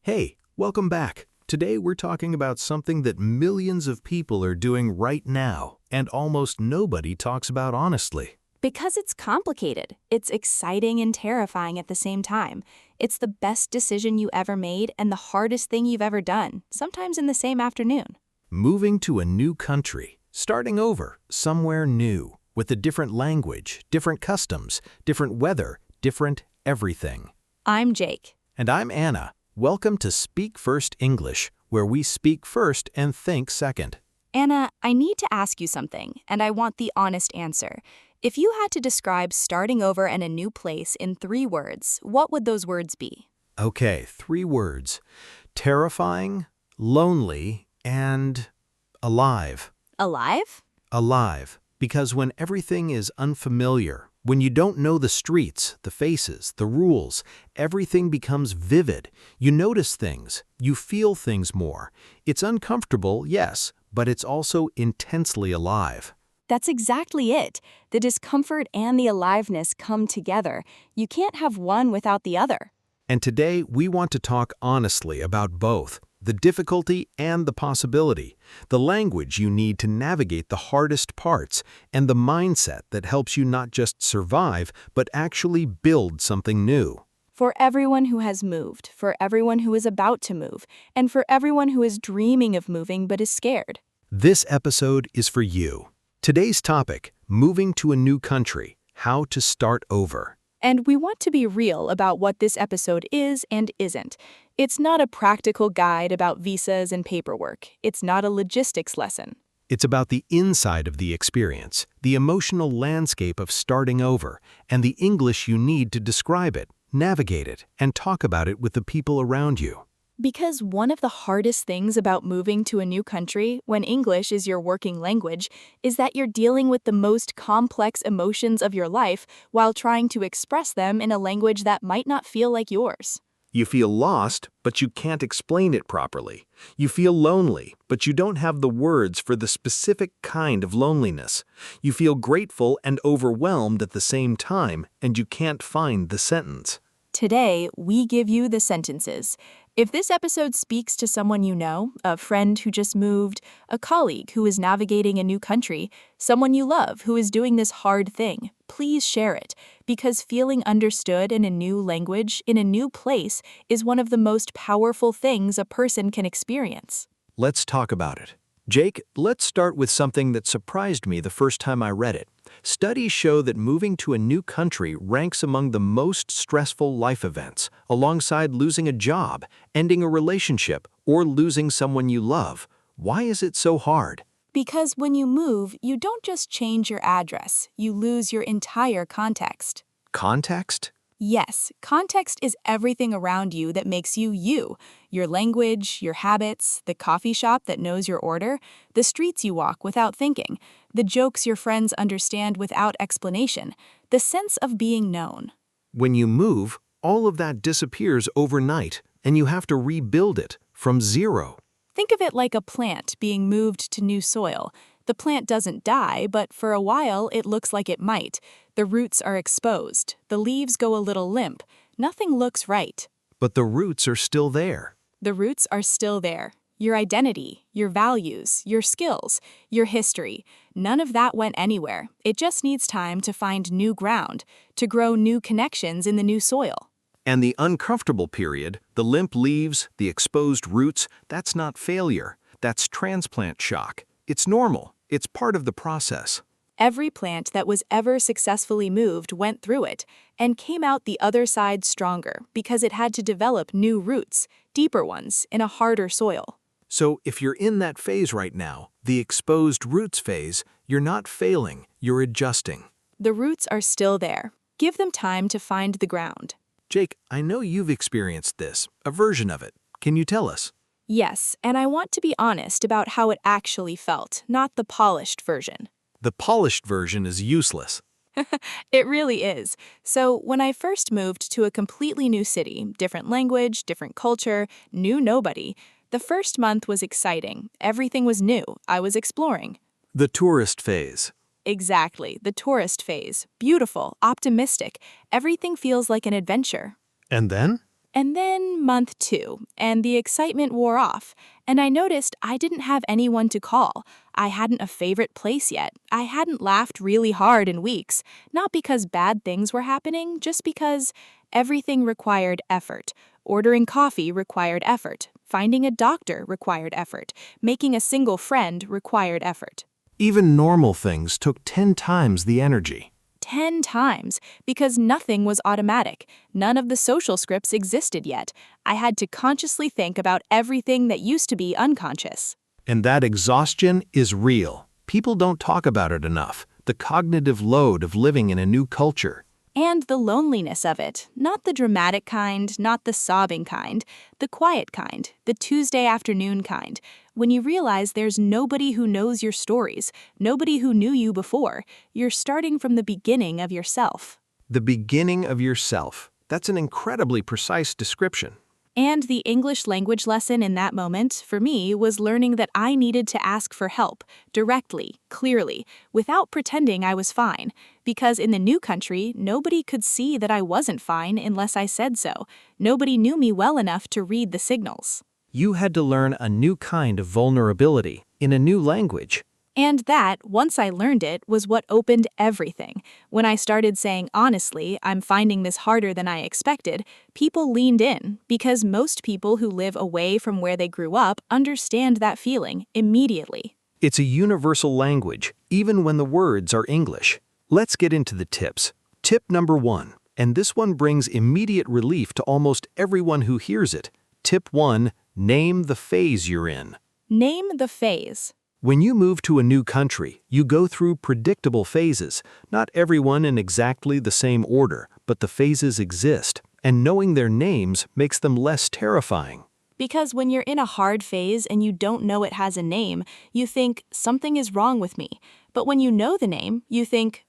Hey, welcome back. Today we're talking about something that millions of people are doing right now, and almost nobody talks about honestly. Because it's complicated. It's exciting and terrifying at the same time. It's the best decision you ever made and the hardest thing you've ever done, sometimes in the same afternoon. Moving to a new country, starting over, somewhere new, with a different language, different customs, different weather, different everything. I'm Jake. And I'm Anna. Welcome to Speak First English, where we speak first and think second. Anna, I need to ask you something, and I want the honest answer. If you had to describe starting over in a new place in 3 words, what would those words be? Okay, 3 words. Terrifying, lonely, and alive. Alive? Alive. Because when everything is unfamiliar, when you don't know the streets, the faces, the rules, everything becomes vivid. You notice things. You feel things more. It's uncomfortable, yes, but it's also intensely alive. That's exactly it. The discomfort and the aliveness come together. You can't have one without the other. And today, we want to talk honestly about both, the difficulty and the possibility, the language you need to navigate the hardest parts, and the mindset that helps you not just survive, but actually build something new. For everyone who has moved, for everyone who is about to move, and for everyone who is dreaming of moving but is scared. This episode is for you. Today's topic, moving to a new country, how to start over. And we want to be real about what this episode is and isn't. It's not a practical guide about visas and paperwork. It's not a logistics lesson. It's about the inside of the experience, the emotional landscape of starting over, and the English you need to describe it, navigate it, and talk about it with the people around you. Because one of the hardest things about moving to a new country, when English is your working language, is that you're dealing with the most complex emotions of your life while trying to express them in a language that might not feel like yours. You feel lost, but you can't explain it properly. You feel lonely, but you don't have the words for the specific kind of loneliness. You feel grateful and overwhelmed at the same time, and you can't find the sentence. Today, we give you the sentences. If this episode speaks to someone you know, a friend who just moved, a colleague who is navigating a new country, someone you love who is doing this hard thing, please share it, because feeling understood in a new language, in a new place, is one of the most powerful things a person can experience. Let's talk about it. Jake, let's start with something that surprised me the first time I read it. Studies show that moving to a new country ranks among the most stressful life events, alongside losing a job, ending a relationship, or losing someone you love. Why is it so hard? Because when you move, you don't just change your address, you lose your entire context. Context? Yes, context is everything around you that makes you you. Your language, your habits, the coffee shop that knows your order, the streets you walk without thinking, the jokes your friends understand without explanation, the sense of being known. When you move, all of that disappears overnight, and you have to rebuild it from zero. Think of it like a plant being moved to new soil. The plant doesn't die, but for a while it looks like it might. The roots are exposed. The leaves go a little limp. Nothing looks right. But the roots are still there. The roots are still there. Your identity, your values, your skills, your history, none of that went anywhere. It just needs time to find new ground, to grow new connections in the new soil. And the uncomfortable period, the limp leaves, the exposed roots, that's not failure. That's transplant shock. It's normal. It's part of the process. Every plant that was ever successfully moved went through it and came out the other side stronger because it had to develop new roots, deeper ones, in a harder soil. So if you're in that phase right now, the exposed roots phase, you're not failing, you're adjusting. The roots are still there. Give them time to find the ground. Jake, I know you've experienced this, a version of it. Can you tell us? Yes, and I want to be honest about how it actually felt, not the polished version. The polished version is useless. It really is. So when I first moved to a completely new city, different language, different culture, knew nobody, the first month was exciting. Everything was new. I was exploring. The tourist phase. Exactly, the tourist phase. Beautiful, optimistic. Everything feels like an adventure. And then? And then month 2, and the excitement wore off, and I noticed I didn't have anyone to call. I hadn't a favorite place yet. I hadn't laughed really hard in weeks, not because bad things were happening, just because everything required effort. Ordering coffee required effort. Finding a doctor required effort. Making a single friend required effort. Even normal things took 10 times the energy. 10 times, because nothing was automatic. None of the social scripts existed yet. I had to consciously think about everything that used to be unconscious. And that exhaustion is real. People don't talk about it enough. The cognitive load of living in a new culture. And the loneliness of it, not the dramatic kind, not the sobbing kind, the quiet kind, the Tuesday afternoon kind, when you realize there's nobody who knows your stories, nobody who knew you before. You're starting from the beginning of yourself. The beginning of yourself. That's an incredibly precise description. And the English language lesson in that moment, for me, was learning that I needed to ask for help, directly, clearly, without pretending I was fine. Because in the new country, nobody could see that I wasn't fine unless I said so. Nobody knew me well enough to read the signals. You had to learn a new kind of vulnerability in a new language. And that, once I learned it, was what opened everything. When I started saying honestly, I'm finding this harder than I expected, people leaned in, because most people who live away from where they grew up understand that feeling immediately. It's a universal language, even when the words are English. Let's get into the tips. Tip number 1, and this one brings immediate relief to almost everyone who hears it. Tip 1, name the phase you're in. Name the phase. When you move to a new country, you go through predictable phases. Not everyone in exactly the same order, but the phases exist, and knowing their names makes them less terrifying. Because when you're in a hard phase and you don't know it has a name, you think, something is wrong with me. But when you know the name, you think,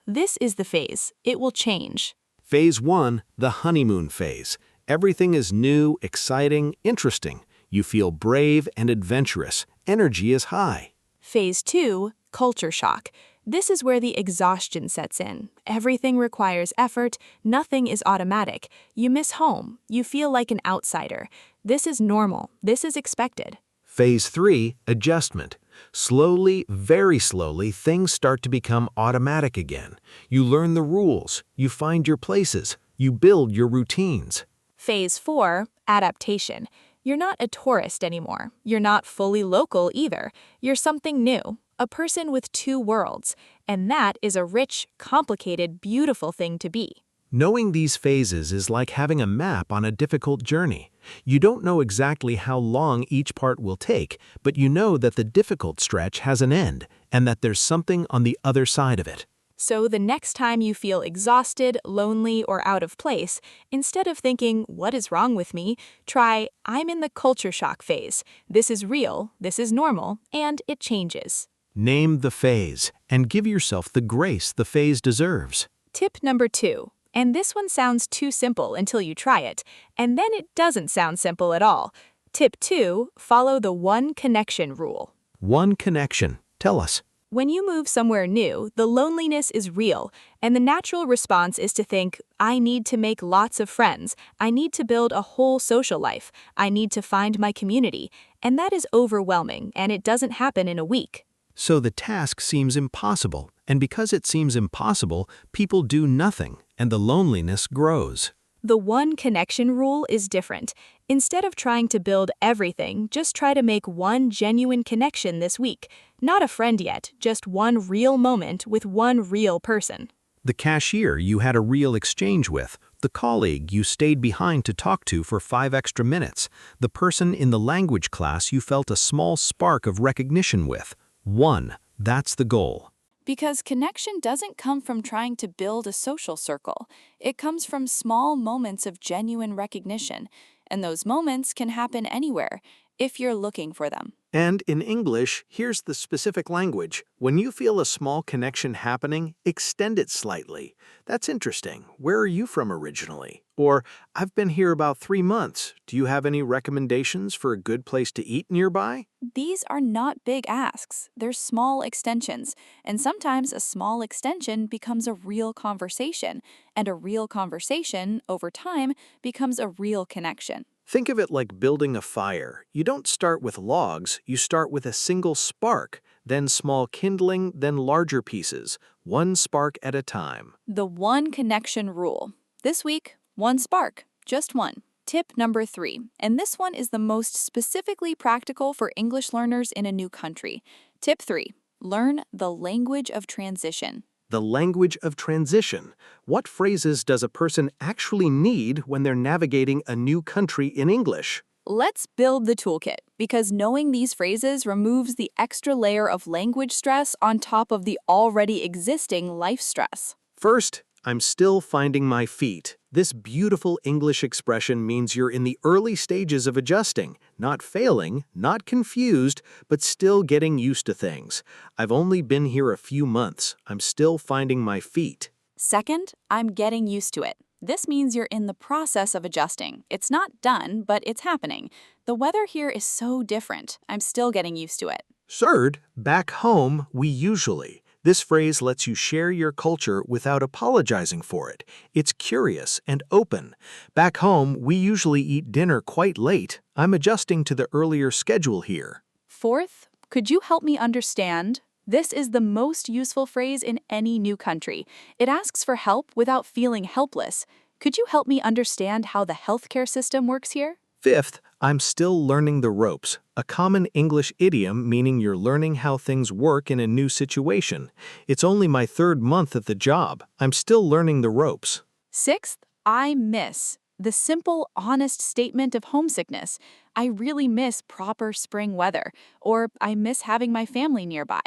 this is the phase. It will change. Phase 1, the honeymoon phase. Everything is new, exciting, interesting. You feel brave and adventurous. Energy is high. Phase 2, culture shock. This is where the exhaustion sets in. Everything requires effort. Nothing is automatic. You miss home. You feel like an outsider. This is normal. This is expected. Phase 3, adjustment. Slowly, very slowly, things start to become automatic again. You learn the rules. You find your places. You build your routines. Phase 4, adaptation. You're not a tourist anymore. You're not fully local either. You're something new, a person with two worlds, and that is a rich, complicated, beautiful thing to be. Knowing these phases is like having a map on a difficult journey. You don't know exactly how long each part will take, but you know that the difficult stretch has an end, and that there's something on the other side of it. So the next time you feel exhausted, lonely, or out of place, instead of thinking, what is wrong with me, try, I'm in the culture shock phase. This is real, this is normal, and it changes. Name the phase, and give yourself the grace the phase deserves. Tip number 2. And this one sounds too simple until you try it, and then it doesn't sound simple at all. Tip 2, follow the one connection rule. One connection. Tell us. When you move somewhere new, the loneliness is real, and the natural response is to think, I need to make lots of friends, I need to build a whole social life, I need to find my community, and that is overwhelming, and it doesn't happen in a week. So the task seems impossible, and because it seems impossible, people do nothing, and the loneliness grows. The one connection rule is different. Instead of trying to build everything, just try to make one genuine connection this week. Not a friend yet, just one real moment with one real person. The cashier you had a real exchange with, the colleague you stayed behind to talk to for 5 extra minutes, the person in the language class you felt a small spark of recognition with. One, that's the goal. Because connection doesn't come from trying to build a social circle. It comes from small moments of genuine recognition, and those moments can happen anywhere if you're looking for them. And in English, here's the specific language. When you feel a small connection happening, extend it slightly. That's interesting. Where are you from originally? Or, I've been here about 3 months. Do you have any recommendations for a good place to eat nearby? These are not big asks, they're small extensions, and sometimes a small extension becomes a real conversation, and a real conversation, over time, becomes a real connection. Think of it like building a fire. You don't start with logs, you start with a single spark, then small kindling, then larger pieces, one spark at a time. The one connection rule. This week, one spark, just one. Tip number 3, and this one is the most specifically practical for English learners in a new country. Tip 3, learn the language of transition. The language of transition. What phrases does a person actually need when they're navigating a new country in English? Let's build the toolkit, because knowing these phrases removes the extra layer of language stress on top of the already existing life stress. First, I'm still finding my feet. This beautiful English expression means you're in the early stages of adjusting, not failing, not confused, but still getting used to things. I've only been here a few months. I'm still finding my feet. Second, I'm getting used to it. This means you're in the process of adjusting. It's not done, but it's happening. The weather here is so different. I'm still getting used to it. Third, back home, we usually. This phrase lets you share your culture without apologizing for it. It's curious and open. Back home, we usually eat dinner quite late. I'm adjusting to the earlier schedule here. Fourth, could you help me understand? This is the most useful phrase in any new country. It asks for help without feeling helpless. Could you help me understand how the healthcare system works here? Fifth, I'm still learning the ropes, a common English idiom meaning you're learning how things work in a new situation. It's only my 3rd month at the job. I'm still learning the ropes. Sixth, I miss. The simple, honest statement of homesickness. I really miss proper spring weather, or I miss having my family nearby.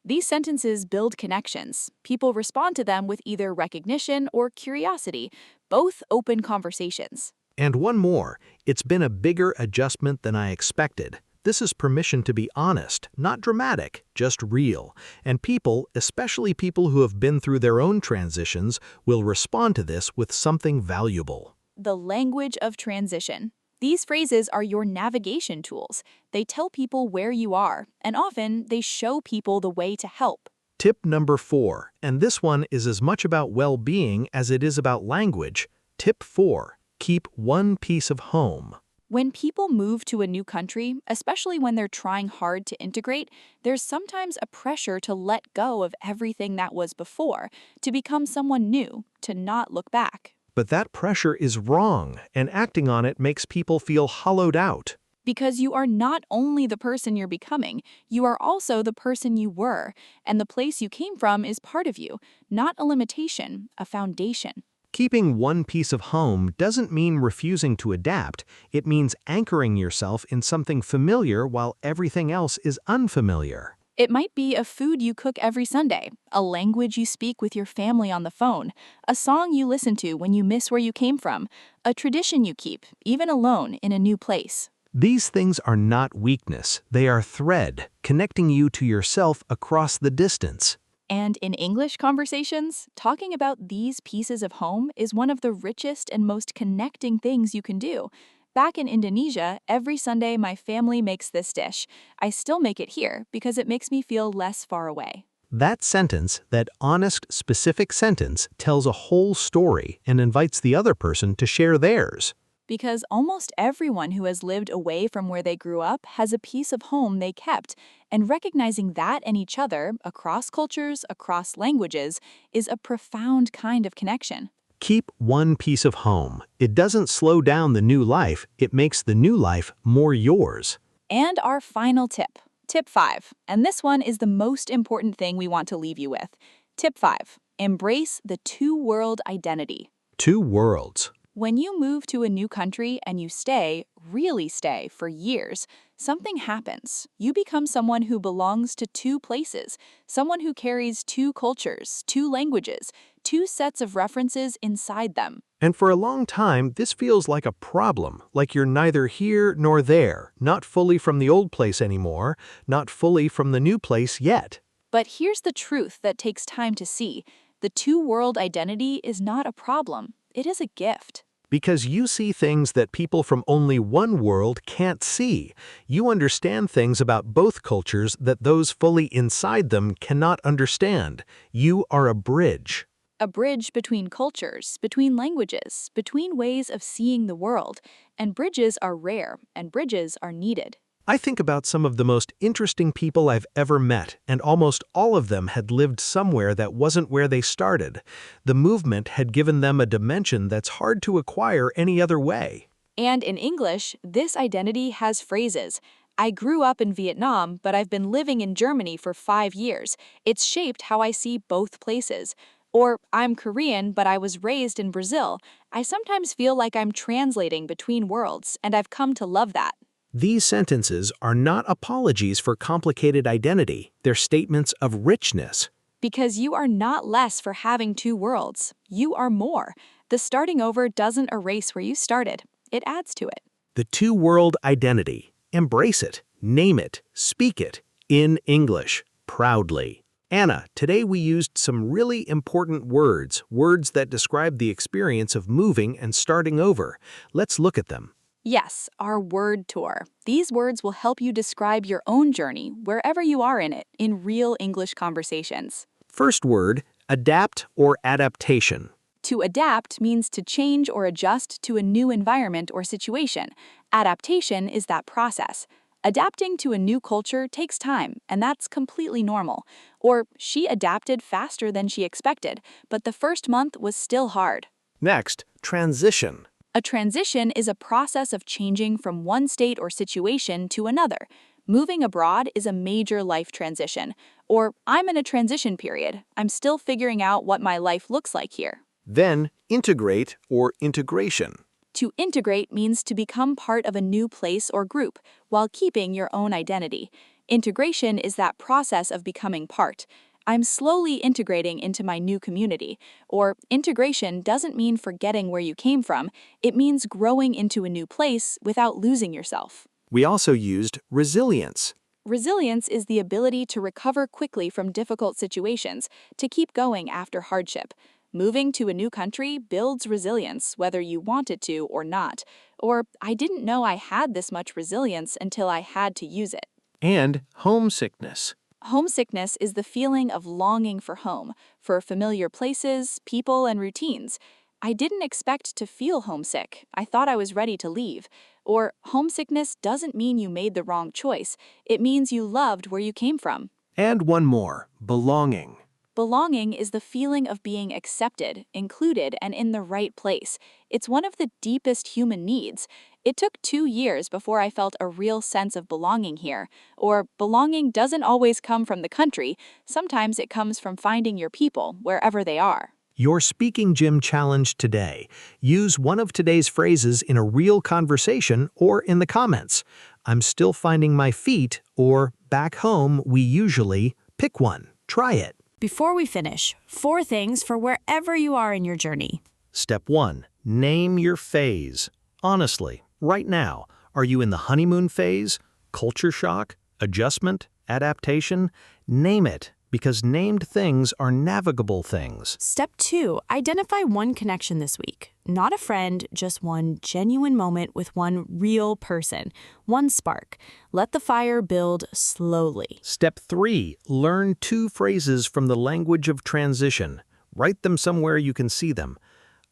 These sentences build connections. People respond to them with either recognition or curiosity, both open conversations. And one more, it's been a bigger adjustment than I expected. This is permission to be honest, not dramatic, just real. And people, especially people who have been through their own transitions, will respond to this with something valuable. The language of transition. These phrases are your navigation tools. They tell people where you are, and often they show people the way to help. Tip number 4, and this one is as much about well-being as it is about language. Tip 4. Keep one piece of home. When people move to a new country, especially when they're trying hard to integrate, there's sometimes a pressure to let go of everything that was before, to become someone new, to not look back. But that pressure is wrong, and acting on it makes people feel hollowed out. Because you are not only the person you're becoming, you are also the person you were, and the place you came from is part of you, not a limitation, a foundation. Keeping one piece of home doesn't mean refusing to adapt. It means anchoring yourself in something familiar while everything else is unfamiliar. It might be a food you cook every Sunday, a language you speak with your family on the phone, a song you listen to when you miss where you came from, a tradition you keep, even alone in a new place. These things are not weakness. They are thread, connecting you to yourself across the distance. And in English conversations, talking about these pieces of home is one of the richest and most connecting things you can do. Back in Indonesia, every Sunday my family makes this dish. I still make it here because it makes me feel less far away. That sentence, that honest, specific sentence, tells a whole story and invites the other person to share theirs. Because almost everyone who has lived away from where they grew up has a piece of home they kept, and recognizing that in each other, across cultures, across languages, is a profound kind of connection. Keep one piece of home. It doesn't slow down the new life, it makes the new life more yours. And our final tip, tip 5, and this one is the most important thing we want to leave you with. Tip 5, embrace the two-world identity. Two worlds. When you move to a new country and you stay, really stay, for years, something happens. You become someone who belongs to two places, someone who carries two cultures, two languages, two sets of references inside them. And for a long time, this feels like a problem, like you're neither here nor there, not fully from the old place anymore, not fully from the new place yet. But here's the truth that takes time to see. The two-world identity is not a problem. It is a gift. Because you see things that people from only one world can't see. You understand things about both cultures that those fully inside them cannot understand. You are a bridge. A bridge between cultures, between languages, between ways of seeing the world. And bridges are rare, and bridges are needed. I think about some of the most interesting people I've ever met, and almost all of them had lived somewhere that wasn't where they started. The movement had given them a dimension that's hard to acquire any other way. And in English, this identity has phrases. I grew up in Vietnam, but I've been living in Germany for 5 years. It's shaped how I see both places. Or, I'm Korean, but I was raised in Brazil. I sometimes feel like I'm translating between worlds, and I've come to love that. These sentences are not apologies for complicated identity. They're statements of richness. Because you are not less for having two worlds. You are more. The starting over doesn't erase where you started. It adds to it. The two-world identity. Embrace it, name it, speak it, in English, proudly. Anna, today we used some really important words that describe the experience of moving and starting over. Let's look at them. Yes, our word tour. These words will help you describe your own journey, wherever you are in it, in real English conversations. First word, adapt or adaptation. To adapt means to change or adjust to a new environment or situation. Adaptation is that process. Adapting to a new culture takes time, and that's completely normal. Or, she adapted faster than she expected, but the first month was still hard. Next, transition. A transition is a process of changing from one state or situation to another. Moving abroad is a major life transition. Or, I'm in a transition period. I'm still figuring out what my life looks like here. Then, integrate or integration. To integrate means to become part of a new place or group, while keeping your own identity. Integration is that process of becoming part. I'm slowly integrating into my new community. Or, integration doesn't mean forgetting where you came from. It means growing into a new place without losing yourself. We also used resilience. Resilience is the ability to recover quickly from difficult situations, to keep going after hardship. Moving to a new country builds resilience, whether you want it to or not. Or, I didn't know I had this much resilience until I had to use it. And homesickness. Homesickness is the feeling of longing for home, for familiar places, people, and routines. I didn't expect to feel homesick. I thought I was ready to leave. Or, homesickness doesn't mean you made the wrong choice. It means you loved where you came from. And one more, belonging. Belonging is the feeling of being accepted, included, and in the right place. It's one of the deepest human needs. It took 2 years before I felt a real sense of belonging here. Or, belonging doesn't always come from the country. Sometimes it comes from finding your people, wherever they are. Your Speaking Gym challenge today. Use one of today's phrases in a real conversation or in the comments. I'm still finding my feet, or back home we usually. Pick one. Try it. Before we finish, 4 things for wherever you are in your journey. Step 1. Name your phase. Honestly, right now, are you in the honeymoon phase, culture shock, adjustment, adaptation? Name it, because named things are navigable things. Step 2. Identify one connection this week. Not a friend, just one genuine moment with one real person. One spark. Let the fire build slowly. Step 3. Learn 2 phrases from the language of transition. Write them somewhere you can see them.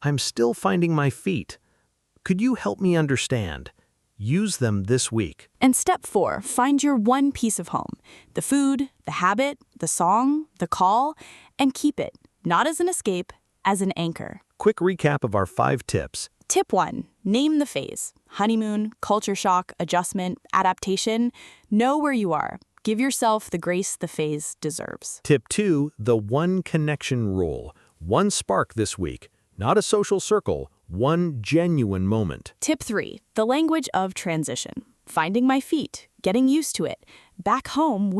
I'm still finding my feet. Could you help me understand? Use them this week. And step 4, find your one piece of home. The food, the habit, the song, the call, and keep it, not as an escape, as an anchor. Quick recap of our 5 tips. Tip 1, name the phase. Honeymoon, culture shock, adjustment, adaptation. Know where you are. Give yourself the grace the phase deserves. Tip 2, the one connection rule. One spark this week, not a social circle, one genuine moment. Tip 3, the language of transition. Finding my feet, getting used to it. Back home,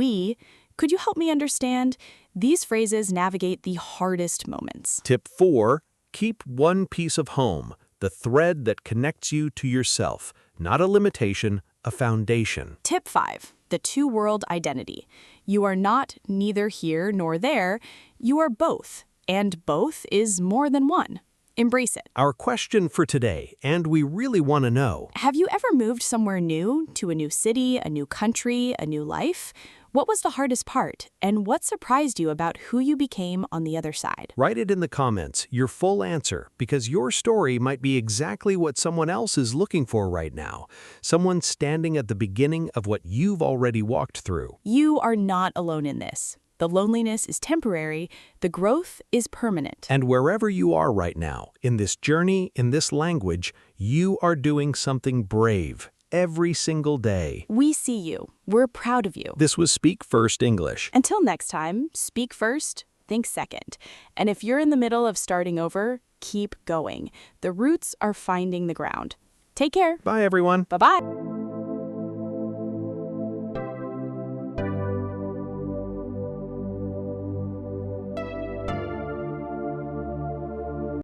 could you help me understand? These phrases navigate the hardest moments. Tip 4, keep one piece of home, the thread that connects you to yourself, not a limitation, a foundation. Tip 5, the two-world identity. You are not neither here nor there, you are both, and both is more than one. Embrace it. Our question for today, and we really want to know, Have you ever moved somewhere new, to a new city, a new country, a new life? What was the hardest part, and what surprised you about who you became on the other side? write it in the comments, your full answer, because your story might be exactly what someone else is looking for right now. Someone standing at the beginning of what you've already walked through. You are not alone in this. The loneliness is temporary, the growth is permanent. And wherever you are right now, in this journey, in this language, you are doing something brave every single day. We see you. We're proud of you. This was Speak First English. Until next time, speak first, think second. And if you're in the middle of starting over, keep going. The roots are finding the ground. Take care. Bye, everyone. Bye-bye.